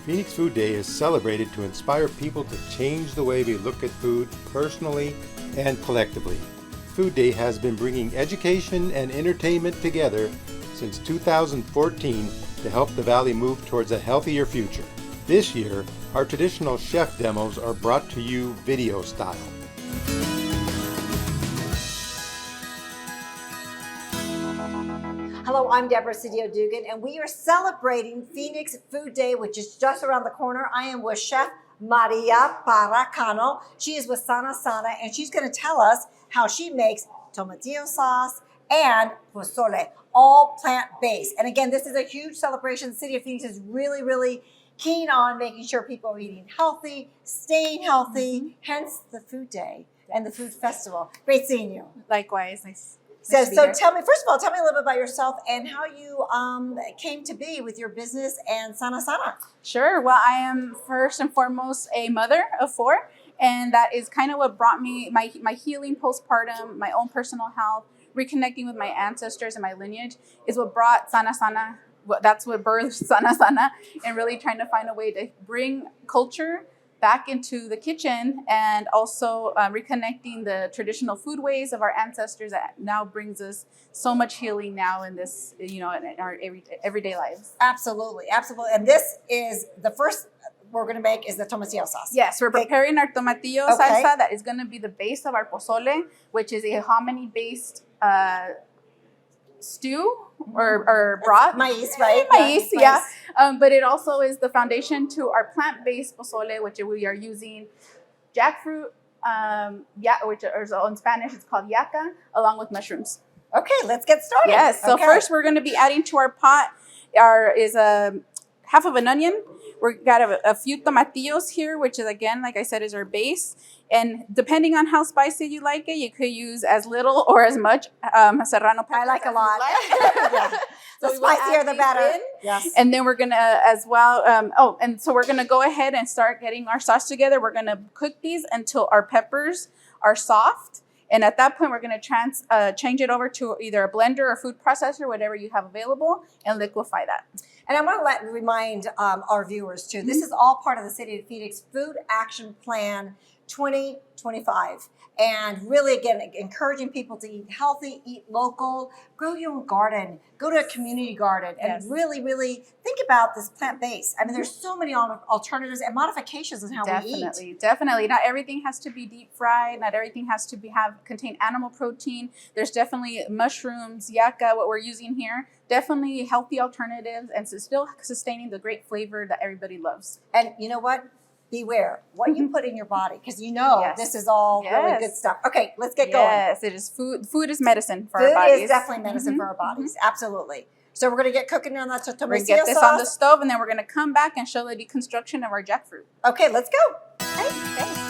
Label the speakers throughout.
Speaker 1: Phoenix Food Day is celebrated to inspire people to change the way we look at food personally and collectively. Food Day has been bringing education and entertainment together since 2014 to help the Valley move towards a healthier future. This year, our traditional chef demos are brought to you video style.
Speaker 2: Hello, I'm Deborah Sedillo Dugan, and we are celebrating Phoenix Food Day, which is just around the corner. I am with Chef Maria Parra Cano. She is with Sana Sana, and she's going to tell us how she makes tomatillo sauce and pozole, all plant-based. And again, this is a huge celebration. The City of Phoenix is really, really keen on making sure people are eating healthy, staying healthy, hence the Food Day and the Food Festival. Great seeing you.
Speaker 3: Likewise, nice.
Speaker 2: So tell me, first of all, tell me a little bit about yourself and how you came to be with your business and Sana Sana.
Speaker 3: Sure. Well, I am first and foremost a mother of 4, and that is kind of what brought me my healing postpartum, my own personal health, reconnecting with my ancestors and my lineage is what brought Sana Sana. That's what birthed Sana Sana, and really trying to find a way to bring culture back into the kitchen, and also reconnecting the traditional food ways of our ancestors that now brings us so much healing now in this, in our everyday lives.
Speaker 2: Absolutely, absolutely. And this is the first we're going to make is the tomatillo sauce.
Speaker 3: Yes, we're preparing our tomatillo salsa that is going to be the base of our pozole, which is a hominy-based stew or broth.
Speaker 2: Maize, right?
Speaker 3: Maize, yeah. But it also is the foundation to our plant-based pozole, which we are using jackfruit, which is in Spanish it's called yaca, along with mushrooms.
Speaker 2: Okay, let's get started.
Speaker 3: Yes. So first, we're going to be adding to our pot half of an onion. We've got a few tomatillos here, which is, again, like I said, is our base. And depending on how spicy you like it, you could use as little or as much serrano pepper.
Speaker 2: I like a lot. Yeah. The spicier, the better. Yes.
Speaker 3: And then we're going to as well. And so we're going to go ahead and start getting our sauce together. We're going to cook these until our peppers are soft. And at that point, we're going to change it over to either a blender or food processor, whatever you have available, and liquefy that.
Speaker 2: And I want to remind our viewers, too, this is all part of the City of Phoenix Food Action Plan 2025. And really, again, encouraging people to eat healthy, eat local, grow your own garden, go to a community garden, and really, really think about this plant-based. I mean, there's so many alternatives and modifications in how we eat.
Speaker 3: Definitely. Not everything has to be deep fried. Not everything has to contain animal protein. There's definitely mushrooms, yaca, what we're using here. Definitely healthy alternatives, and still sustaining the great flavor that everybody loves.
Speaker 2: And you know what? Beware what you put in your body, because this is all really good stuff. Okay, let's get going.
Speaker 3: Yes, it is food. Food is medicine for our bodies.
Speaker 2: Food is definitely medicine for our bodies. Absolutely. So we're going to get cooking on that tomatillo sauce.
Speaker 3: We're going to get this on the stove, and then we're going to come back and show the deconstruction of our jackfruit.
Speaker 2: Okay, let's go. Okay.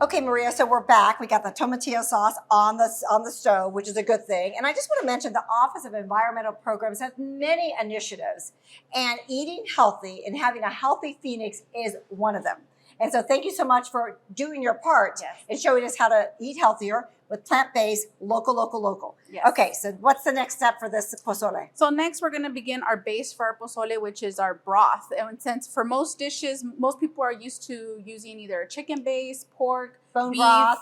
Speaker 2: Okay, Maria, so we're back. We got the tomatillo sauce on the stove, which is a good thing. And I just want to mention the Office of Environmental Programs has many initiatives, and eating healthy and having a healthy Phoenix is one of them. And so thank you so much for doing your part and showing us how to eat healthier with plant-based, local.
Speaker 3: Yes.
Speaker 2: Okay, so what's the next step for this pozole?
Speaker 3: So next we're going to begin our base for our pozole, which is our broth. And since for most dishes, most people are used to using either a chicken base, pork,
Speaker 2: bone
Speaker 3: beef,
Speaker 2: broth,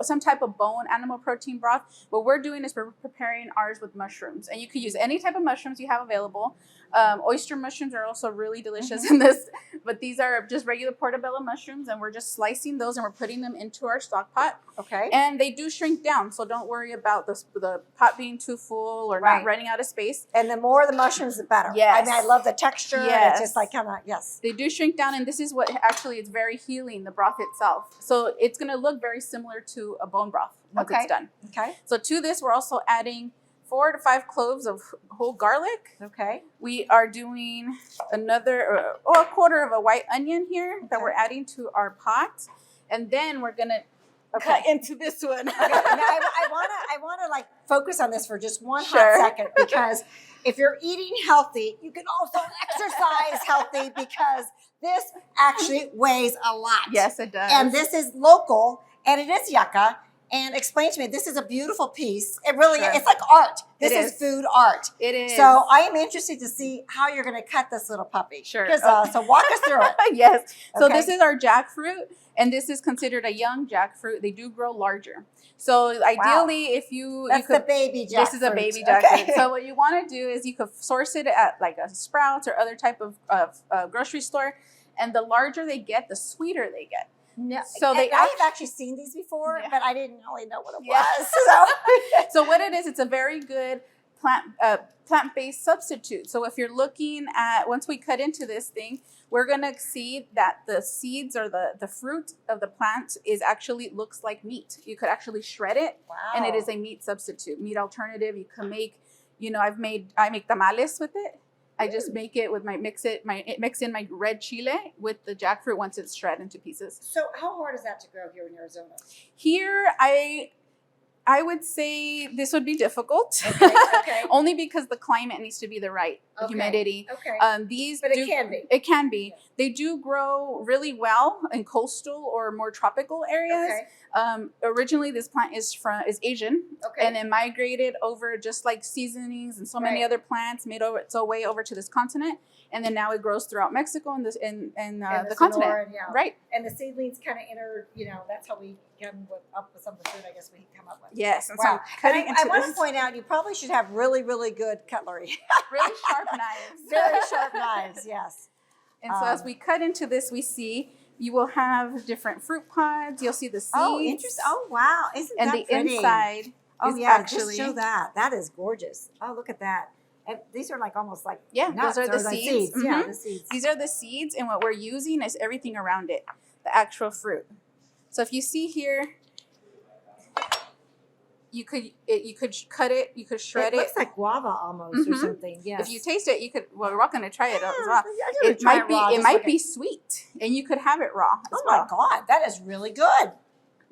Speaker 3: some type of bone, animal protein broth. What we're doing is we're preparing ours with mushrooms. And you could use any type of mushrooms you have available. Oyster mushrooms are also really delicious in this, but these are just regular portobello mushrooms, and we're just slicing those and we're putting them into our stock pot.
Speaker 2: Okay.
Speaker 3: And they do shrink down, so don't worry about the pot being too full or not running out of space.
Speaker 2: And the more the mushrooms, the better.
Speaker 3: Yes.
Speaker 2: I mean, I love the texture.
Speaker 3: Yes.
Speaker 2: It's just like kind of,
Speaker 3: They do shrink down, and this is what actually is very healing, the broth itself. So it's going to look very similar to a bone broth once it's done.
Speaker 2: Okay.
Speaker 3: So to this, we're also adding 4 to 5 cloves of whole garlic.
Speaker 2: Okay.
Speaker 3: We are doing a quarter of a white onion here that we're adding to our pot. And then we're going to cut into this one.
Speaker 2: Now, I want to like focus on this for just one hot second, because if you're eating healthy, you can also exercise healthy, because this actually weighs a lot.
Speaker 3: Yes, it does.
Speaker 2: And this is local, and it is yucca. And explain to me, this is a beautiful piece. It really
Speaker 3: Sure.
Speaker 2: is. It's like art. This
Speaker 3: It
Speaker 2: is
Speaker 3: is.
Speaker 2: food art.
Speaker 3: It is.
Speaker 2: So I am interested to see how you're going to cut this little puppy.
Speaker 3: Sure.
Speaker 2: So walk us through it.
Speaker 3: Yes. So
Speaker 2: Okay.
Speaker 3: this is our jackfruit, and this is considered a young jackfruit. They do grow larger. So ideally, if you
Speaker 2: That's
Speaker 3: could,
Speaker 2: the baby jackfruit.
Speaker 3: this is a baby jackfruit.
Speaker 2: Okay.
Speaker 3: So what you want to do is you could source it at like a Sprouts or other type of grocery store, and the larger they get, the sweeter they get.
Speaker 2: No,
Speaker 3: So they
Speaker 2: I've actually seen these before,
Speaker 3: Yeah.
Speaker 2: but I didn't really know what it
Speaker 3: Yeah.
Speaker 2: was. So
Speaker 3: So what it is, it's a very good plant-based substitute. So if you're looking at, once we cut into this thing, we're gonna see that the seeds or the fruit of the plant is actually looks like meat. You could actually shred it, and it is a meat substitute, meat alternative. You can make, I make tamales with it. I just make it with mix in my red chile with the jackfruit once it's shredded into pieces.
Speaker 2: So how hard is that to grow here in Arizona?
Speaker 3: Here, I would say this would be difficult.
Speaker 2: Okay.
Speaker 3: Only because the climate needs to be the right humidity.
Speaker 2: Okay.
Speaker 3: It can be. It can be. Yeah. They do grow really well in coastal or more tropical areas.
Speaker 2: Okay.
Speaker 3: Originally, this plant is Asian,
Speaker 2: Okay.
Speaker 3: and it migrated over just like seasonings and so many other plants, made its way over to this continent, and then now it grows throughout Mexico and the continent.
Speaker 2: Yeah.
Speaker 3: Right.
Speaker 2: And the seedlings kind of enter. That's how we come up with some of the food. I guess we come up with.
Speaker 3: Yes. And
Speaker 2: wow.
Speaker 3: so
Speaker 2: And I want to point out, you probably should have really, really good cutlery.
Speaker 3: really sharp knives.
Speaker 2: Very sharp knives. Yes.
Speaker 3: And so as we cut into this, we see you will have different fruit pods. You'll see the seeds.
Speaker 2: Oh, interesting. Oh, wow. Isn't
Speaker 3: and
Speaker 2: that
Speaker 3: the
Speaker 2: pretty?
Speaker 3: inside
Speaker 2: Oh,
Speaker 3: is
Speaker 2: yeah.
Speaker 3: actually,
Speaker 2: Just show that. That is gorgeous. Oh, look at that. And these are like almost like nuts.
Speaker 3: Those are the seeds. Mm-hmm.
Speaker 2: Yeah, the seeds.
Speaker 3: These are the seeds, and what we're using is everything around it, the actual fruit. So if you see here, you could cut it, you could shred it.
Speaker 2: It looks like guava almost or something. Yes.
Speaker 3: If you taste it, you could. Well, we're all going to try it as well.
Speaker 2: It
Speaker 3: might be sweet, and you could have it raw. As
Speaker 2: oh
Speaker 3: well.
Speaker 2: my God, that is really good.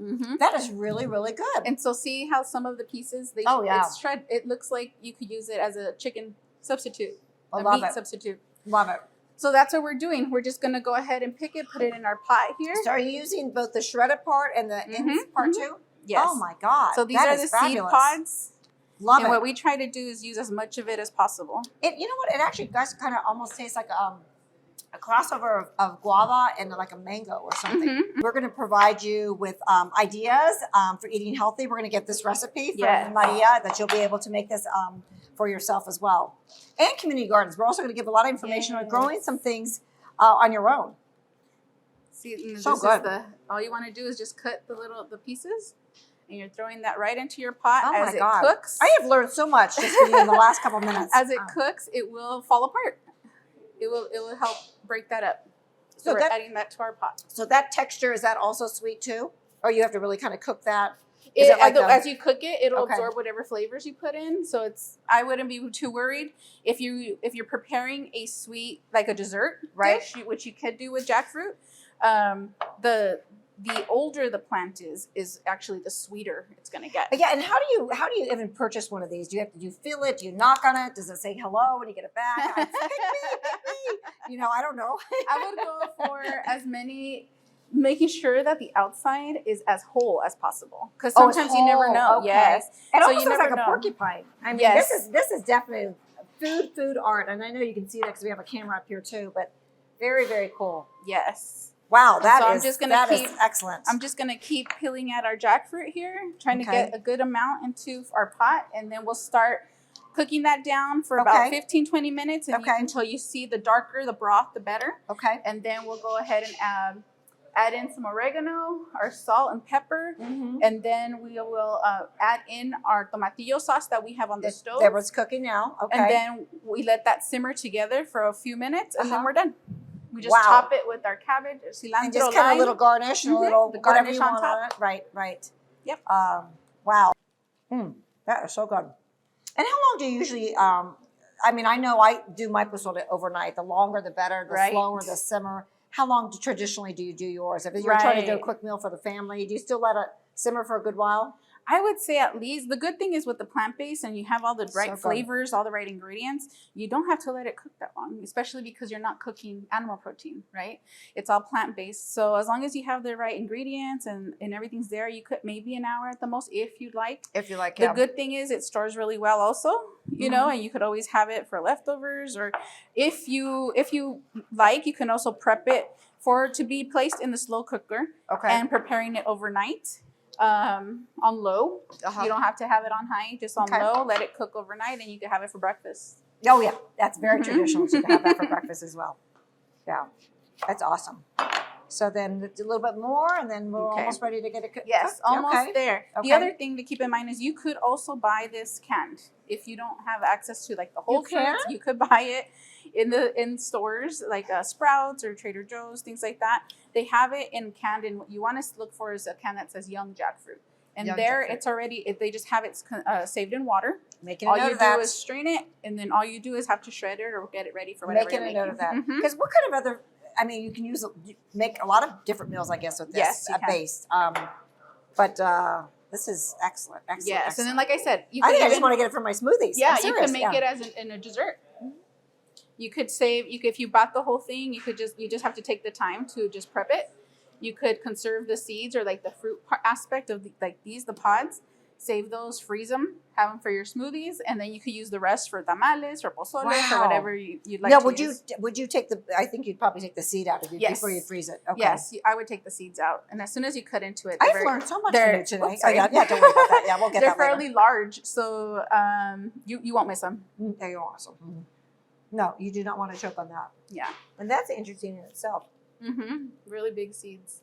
Speaker 3: Mm-hmm.
Speaker 2: That is really, really good.
Speaker 3: And so see how some of the pieces it's shred. It looks like you could use it as a chicken substitute, meat substitute.
Speaker 2: Love it.
Speaker 3: So that's what we're doing. We're just going to go ahead and pick it, put it in our pot here.
Speaker 2: So are you using both the shredded part and the ends part too?
Speaker 3: Yes.
Speaker 2: Oh my God.
Speaker 3: So these are the
Speaker 2: fabulous.
Speaker 3: seed pods.
Speaker 2: Love
Speaker 3: and
Speaker 2: it.
Speaker 3: what we try to do is use as much of it as possible.
Speaker 2: You know what? It actually does kind of almost taste like a crossover of guava and like a mango or something.
Speaker 3: Mm-hmm.
Speaker 2: We're going to provide you with ideas for eating healthy. We're going to get this recipe from Maria that you'll be able to make this for yourself as well. And community gardens. We're also going to give a lot of information on growing some things on your own.
Speaker 3: See,
Speaker 2: so good.
Speaker 3: All you want to do is just cut the pieces, and you're throwing that right into your pot as it cooks.
Speaker 2: I have learned so much just from you in the last couple of minutes.
Speaker 3: As it cooks, it will fall apart. It will help break that up. So we're adding that to our pot.
Speaker 2: So that texture, is that also sweet too? Or you have to really kind of cook that?
Speaker 3: As you cook it, it'll absorb whatever flavors you put in. So I wouldn't be too worried if you're preparing a sweet, like a dessert dish, which you could do with jackfruit. The older the plant is actually the sweeter it's going to get.
Speaker 2: Yeah, and how do you even purchase one of these? Do you feel it? Do you knock on it? Does it say hello when you get it back? Pick me. I don't know.
Speaker 3: I would go for making sure that the outside is as whole as possible, because sometimes you never know.
Speaker 2: Okay.
Speaker 3: Yes,
Speaker 2: and
Speaker 3: so
Speaker 2: almost
Speaker 3: you never
Speaker 2: looks like
Speaker 3: know.
Speaker 2: a porcupine. I mean, this is definitely food art, and I know you can see that because we have a camera up here too. But very, very cool.
Speaker 3: Yes.
Speaker 2: Wow, that is excellent.
Speaker 3: I'm just gonna keep peeling at our jackfruit here, trying to get a good amount into our pot, and then we'll start cooking that down for about 15-20 minutes, and until you see the darker the broth, the better.
Speaker 2: Okay.
Speaker 3: And then we'll go ahead and add in some oregano, our salt and pepper, and then we will add in our tomatillo sauce that we have on the stove.
Speaker 2: That was cooking now. Okay.
Speaker 3: And then we let that simmer together for a few minutes, and then we're done. We just top it with our cabbage, cilantro,
Speaker 2: and just kind of a little garnish and a little
Speaker 3: garnish
Speaker 2: on
Speaker 3: top.
Speaker 2: On it. Right.
Speaker 3: Yep.
Speaker 2: Wow. That is so good. And how long do you usually? I mean, I know I do my pozole overnight. The longer, the better. The slower, the simmer. How long traditionally do you do yours? If you're trying to do a quick meal for the family, do you still let it simmer for a good while?
Speaker 3: I would say at least, the good thing is with the plant-based and you have all the right
Speaker 2: So good.
Speaker 3: flavors, all the right ingredients, you don't have to let it cook that long, especially because you're not cooking animal protein, right? It's all plant-based. So as long as you have the right ingredients and everything's there, you could maybe an hour at the most if you'd like.
Speaker 2: If you like,
Speaker 3: The good thing is it stores really well also, you know, and you could always have it for leftovers, or if you like, you can also prep it for to be placed in the slow cooker and preparing it overnight. On low. You don't have to have it on high, just on low. Let it cook overnight and you can have it for breakfast.
Speaker 2: Oh yeah, that's very traditional. So you can have that for breakfast as well. Yeah, that's awesome. So then a little bit more and then we're almost ready to get it cooked.
Speaker 3: Yes, almost there.
Speaker 2: Okay.
Speaker 3: The other thing to keep in mind is you could also buy this canned. If you don't have access to like the whole foods, you could buy it in stores like Sprouts or Trader Joe's, things like that. They have it in canned, and what you want to look for is a can that says young jackfruit. And it's already, they just have it saved in water. All you do is strain it, and then all you do is have to shred it or get it ready for whatever you're making.
Speaker 2: Making a note of that. Because what kind of other, I mean, you can make a lot of different meals, I guess, with this base. But this is excellent.
Speaker 3: Yes, and then like I said,
Speaker 2: I just want to get it for my smoothies.
Speaker 3: Yeah, you can make it as in a dessert. You could save. If you bought the whole thing, you just have to take the time to just prep it. You could conserve the seeds or like the fruit aspect of the pods. Save those, freeze them, have them for your smoothies, and then you could use the rest for tamales or pozole or whatever you'd like.
Speaker 2: Now, would you take the? I think you'd probably take the seed out of it before you freeze it. Okay.
Speaker 3: Yes, I would take the seeds out, and as soon as you cut into it,
Speaker 2: I've learned so much from you today. Yeah, don't worry about that. Yeah, we'll get that later.
Speaker 3: They're fairly large, so you won't miss them.
Speaker 2: They're awesome. No, you do not want to choke on that.
Speaker 3: Yeah,
Speaker 2: and that's interesting in itself.
Speaker 3: Really big seeds.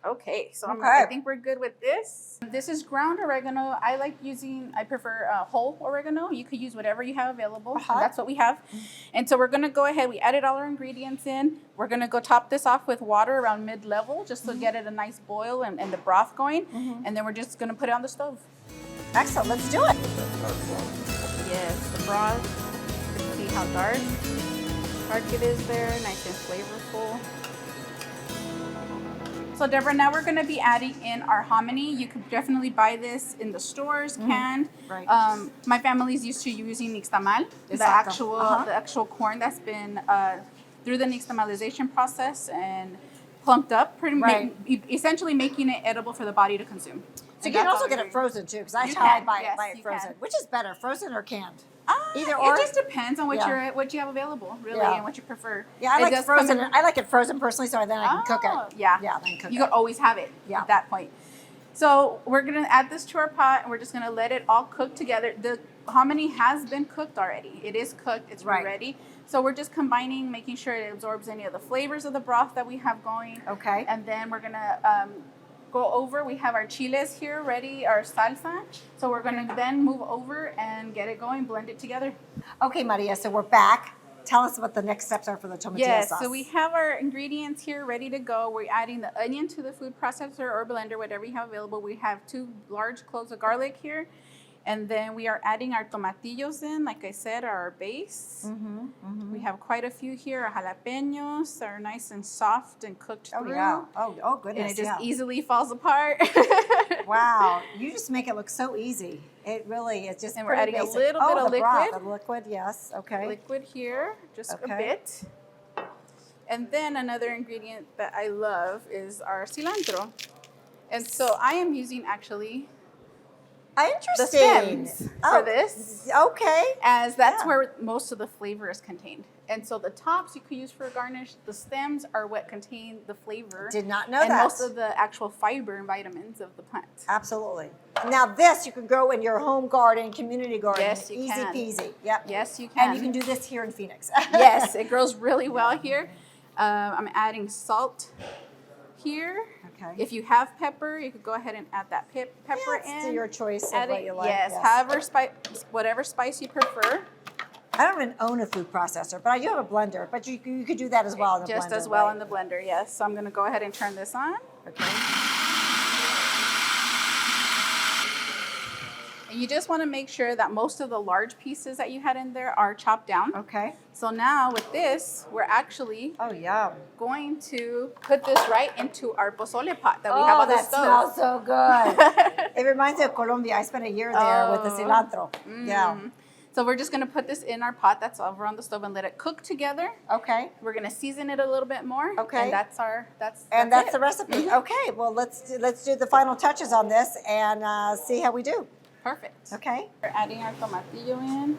Speaker 3: Okay, so I think we're good with this. This is ground oregano. I prefer whole oregano. You could use whatever you have available. That's what we have. And so we're going to go ahead. We added all our ingredients in. We're going to go top this off with water around mid-level just to get it a nice boil and the broth going. And then we're just going to put it on the stove.
Speaker 2: Excellent. Let's do it.
Speaker 3: Yes, the broth. See how dark it is there. Nice and flavorful. So Deborah, now we're going to be adding in our hominy. You could definitely buy this in the stores, canned. Right. My family's used to using nixtamal, the actual corn that's been through the nixtamalization process and plumped up, essentially making it edible for the body to consume.
Speaker 2: So you can also get it frozen too, because that's how I buy it frozen. Which is better, frozen or canned? Either or.
Speaker 3: It just depends on what you have available, really, and what you prefer.
Speaker 2: Yeah, I like frozen. I like it frozen personally, so then I can cook it.
Speaker 3: Yeah,
Speaker 2: then cook it.
Speaker 3: You could always have it at that point. So we're gonna add this to our pot, and we're just gonna let it all cook together. The hominy has been cooked already. It is cooked. It's ready. So we're just combining, making sure it absorbs any of the flavors of the broth that we have going. Okay. And then we're gonna go over. We have our chiles here ready, our salsa. So we're going to then move over and get it going, blend it together.
Speaker 2: Okay, Maria, so we're back. Tell us what the next steps are for the tomatillo sauce.
Speaker 3: So we have our ingredients here ready to go. We're adding the onion to the food processor or blender, whatever you have available. We have 2 large cloves of garlic here. And then we are adding our tomatillos in, like I said, our base. We have quite a few here. Our jalapenos are nice and soft and cooked through.
Speaker 2: Oh, goodness.
Speaker 3: And it just easily falls apart.
Speaker 2: Wow. You just make it look so easy. It really is just.
Speaker 3: And we're adding basic. A little bit of liquid.
Speaker 2: The liquid, yes. Okay.
Speaker 3: Liquid here, just a bit. And then another ingredient that I love is our cilantro. And so I am using actually the stems for this.
Speaker 2: Okay.
Speaker 3: As that's where most of the flavor is contained. And so the tops you could use for a garnish. The stems are what contain the flavor.
Speaker 2: Did not know
Speaker 3: and
Speaker 2: that.
Speaker 3: And most of the actual fiber and vitamins of the plant.
Speaker 2: Absolutely. Now this you can grow in your home garden, community garden.
Speaker 3: Yes, you can.
Speaker 2: Easy peasy. Yep.
Speaker 3: Yes, you can.
Speaker 2: And you can do this here in Phoenix.
Speaker 3: Yes, it grows really well here. I'm adding salt here. Okay. If you have pepper, you could go ahead and add that pepper in.
Speaker 2: It's your choice of what you like.
Speaker 3: Yes, however whatever spice you prefer.
Speaker 2: I don't even own a food processor, but I do have a blender. But you could do that as well in the blender.
Speaker 3: Just as well in the blender, yes. So I'm going to go ahead and turn this on.
Speaker 2: Okay.
Speaker 3: And you just want to make sure that most of the large pieces that you had in there are chopped down.
Speaker 2: Okay.
Speaker 3: So now with this, we're actually going to put this right into our pozole pot that we have on the stove.
Speaker 2: Smells so good. It reminds me of Colombia. I spent a year there with the cilantro. Yeah.
Speaker 3: So we're just going to put this in our pot that's over on the stove and let it cook together.
Speaker 2: Okay.
Speaker 3: We're going to season it a little bit more.
Speaker 2: Okay.
Speaker 3: And that's
Speaker 2: the recipe. Okay. Well, let's do the final touches on this and see how we do.
Speaker 3: Perfect.
Speaker 2: Okay.
Speaker 3: We're adding our tomatillo in.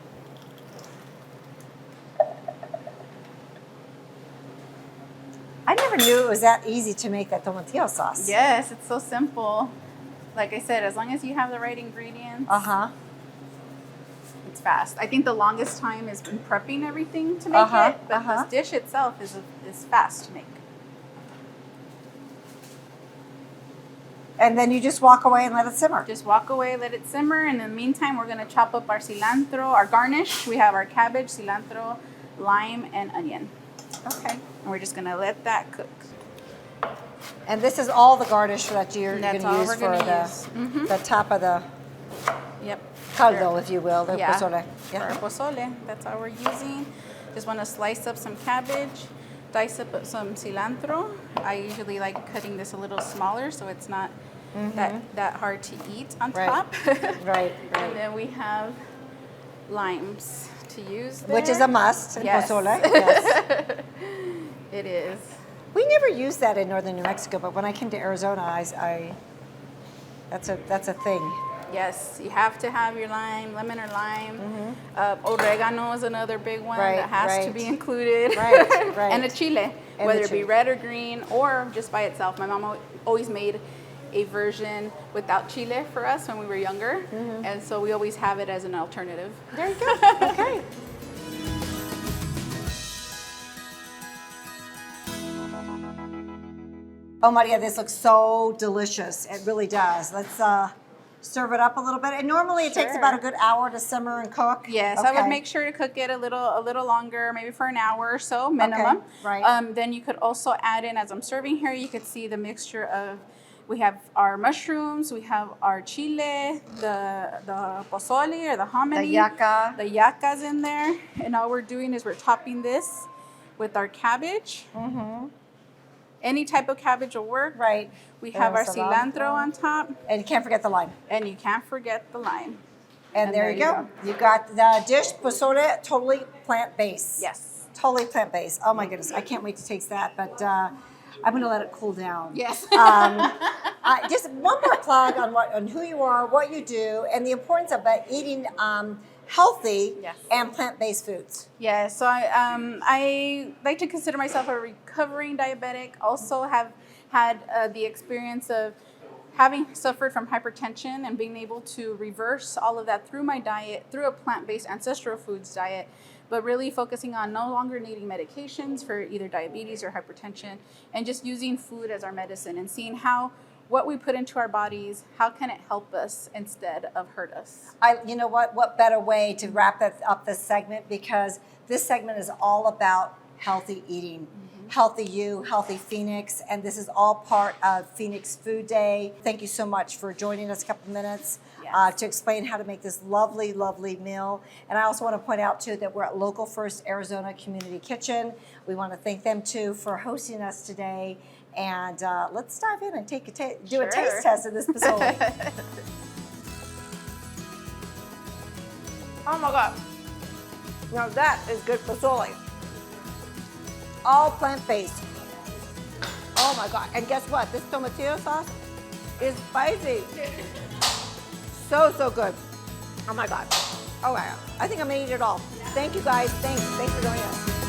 Speaker 2: I never knew it was that easy to make that tomatillo sauce.
Speaker 3: Yes, it's so simple. Like I said, as long as you have the right ingredients. It's fast. I think the longest time is in prepping everything to make it, but this dish itself is fast to make.
Speaker 2: And then you just walk away and let it simmer.
Speaker 3: Just walk away, let it simmer. And in the meantime, we're going to chop up our cilantro, our garnish. We have our cabbage, cilantro, lime, and onion.
Speaker 2: Okay.
Speaker 3: And we're just going to let that cook.
Speaker 2: And this is all the garnish that you're going to use for the top of the caldo, if you will, the pozole.
Speaker 3: For our pozole, that's all we're using. Just want to slice up some cabbage, dice up some cilantro. I usually like cutting this a little smaller so it's not that hard to eat on top.
Speaker 2: Right.
Speaker 3: And then we have limes to use there.
Speaker 2: Which is a must in pozole.
Speaker 3: Yes. It is.
Speaker 2: We never used that in northern New Mexico, but when I came to Arizona, I that's a thing.
Speaker 3: Yes, you have to have your lime, lemon or lime. Oregano is another big one that has to be included.
Speaker 2: Right.
Speaker 3: And a chile, whether it be red or green or just by itself. My mom always made a version without chile for us when we were younger, and so we always have it as an alternative.
Speaker 2: There you go. Okay. Oh, Maria, this looks so delicious. It really does. Let's serve it up a little bit. And normally it takes about a good hour to simmer and cook.
Speaker 3: Yes, I would make sure to cook it a little longer, maybe for an hour or so minimum.
Speaker 2: Okay. Right.
Speaker 3: Then you could also add in, as I'm serving here, you could see the mixture of, we have our mushrooms, we have our chile, the pozole or the hominy. The yacas in there. And all we're doing is we're topping this with our cabbage. Any type of cabbage will work.
Speaker 2: Right.
Speaker 3: We have our cilantro on top.
Speaker 2: And you can't forget the lime.
Speaker 3: And you can't forget the lime.
Speaker 2: And there you go. You got the dish, pozole, totally plant-based.
Speaker 3: Yes.
Speaker 2: Totally plant-based. Oh my goodness, I can't wait to taste that, but I'm going to let it cool down.
Speaker 3: Yes.
Speaker 2: Just one more plug on who you are, what you do, and the importance of eating healthy and plant-based foods.
Speaker 3: Yeah, so I like to consider myself a recovering diabetic. Also have had the experience of having suffered from hypertension and being able to reverse all of that through my diet, through a plant-based ancestral foods diet, but really focusing on no longer needing medications for either diabetes or hypertension, and just using food as our medicine and seeing how what we put into our bodies, how can it help us instead of hurt us?
Speaker 2: You know what better way to wrap up this segment, because this segment is all about healthy eating. Healthy You, Healthy Phoenix, and this is all part of Phoenix Food Day. Thank you so much for joining us a couple of minutes to explain how to make this lovely, lovely meal. And I also want to point out too that we're at Local First Arizona Community Kitchen. We want to thank them too for hosting us today. And let's dive in and do a taste test of this pozole. Oh my God. Now that is good pozole. All plant-based. Oh my God. And guess what? This tomatillo sauce is spicy. So good. Oh my God. Oh my God. I think I'm gonna eat it all. Thank you guys. Thanks for joining us.